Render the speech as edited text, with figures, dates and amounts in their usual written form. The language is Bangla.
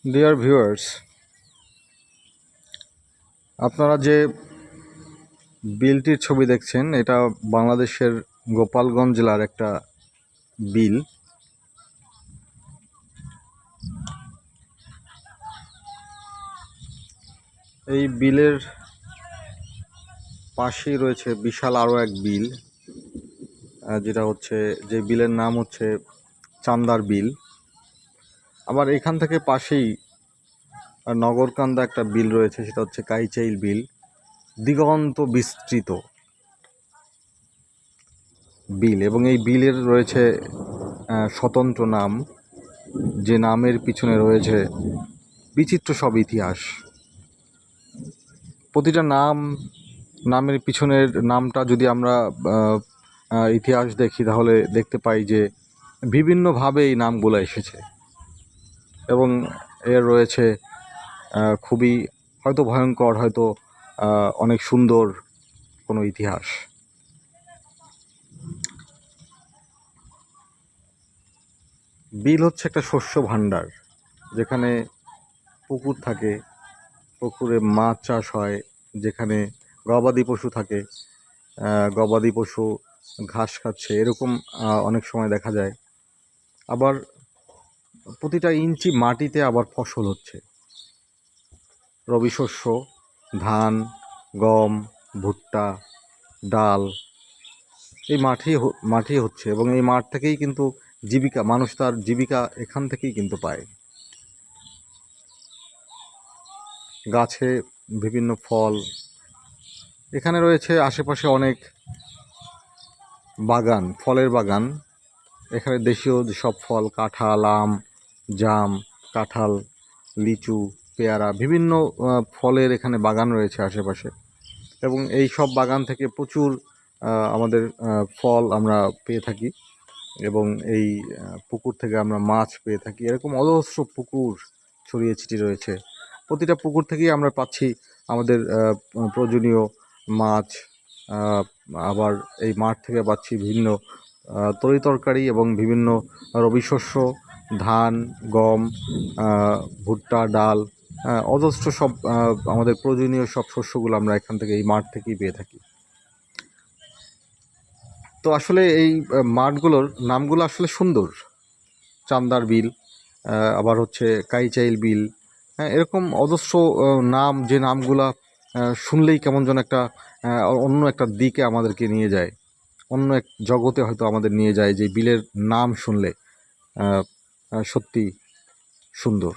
ডিয়ার ভিউয়ার্স, আপনারা যে বিলটির ছবি দেখছেন এটা বাংলাদেশের গোপালগঞ্জ জেলার একটা বিল। এই বিলের পাশেই রয়েছে বিশাল আরও এক বিল, যেটা হচ্ছে যে বিলের নাম হচ্ছে চান্দার বিল। আবার এখান থেকে পাশেই নগরকান্দা একটা বিল রয়েছে, সেটা হচ্ছে কাইচাইল বিল। দিগন্ত বিস্তৃত বিল, এবং এই বিলের রয়েছে স্বতন্ত্র নাম, যে নামের পিছনে রয়েছে বিচিত্র সব ইতিহাস। প্রতিটা নামের পিছনের নামটা যদি আমরা ইতিহাস দেখি তাহলে দেখতে পাই যে বিভিন্নভাবে এই নামগুলো এসেছে, এবং এর রয়েছে খুবই হয়তো ভয়ঙ্কর, হয়তো অনেক সুন্দর কোনো ইতিহাস। বিল হচ্ছে একটা শস্য ভাণ্ডার, যেখানে পুকুর থাকে, পুকুরে মাছ চাষ হয়, যেখানে গবাদি পশু থাকে, গবাদি পশু ঘাস খাচ্ছে, এরকম অনেক সময় দেখা যায়। আবার প্রতিটা ইঞ্চি মাটিতে আবার ফসল হচ্ছে, রবি শস্য, ধান, গম, ভুট্টা, ডাল, এই মাঠেই হচ্ছে, এবং এই মাঠ থেকেই কিন্তু জীবিকা, মানুষ তার জীবিকা এখান থেকেই কিন্তু পায়। গাছে বিভিন্ন ফল, এখানে রয়েছে আশেপাশে অনেক বাগান, ফলের বাগান। এখানে দেশীয় যেসব ফল, কাঁঠাল, আম, জাম, কাঁঠাল, লিচু, পেয়ারা, বিভিন্ন ফলের এখানে বাগান রয়েছে আশেপাশে, এবং এই সব বাগান থেকে প্রচুর আমাদের ফল আমরা পেয়ে থাকি, এবং এই পুকুর থেকে আমরা মাছ পেয়ে থাকি। এরকম অজস্র পুকুর ছড়িয়ে ছিটিয়ে রয়েছে, প্রতিটা পুকুর থেকেই আমরা পাচ্ছি আমাদের প্রয়োজনীয় মাছ। আবার এই মাঠ থেকে পাচ্ছি বিভিন্ন তরিতরকারি এবং বিভিন্ন রবি শস্য, ধান, গম, ভুট্টা, ডাল, অজস্র সব আমাদের প্রয়োজনীয় সব শস্যগুলো আমরা এখান থেকে, এই মাঠ থেকেই পেয়ে থাকি। তো আসলে এই মাঠগুলোর নামগুলো আসলে সুন্দর। চান্দার বিল, আবার হচ্ছে কাইচাইল বিল, হ্যাঁ, এরকম অজস্র নাম, যে নামগুলা শুনলেই কেমন যেন একটা অন্য একটা দিকে আমাদেরকে নিয়ে যায়, অন্য এক জগতে হয়তো আমাদের নিয়ে যায়, যে বিলের নাম শুনলে সত্যি সুন্দর।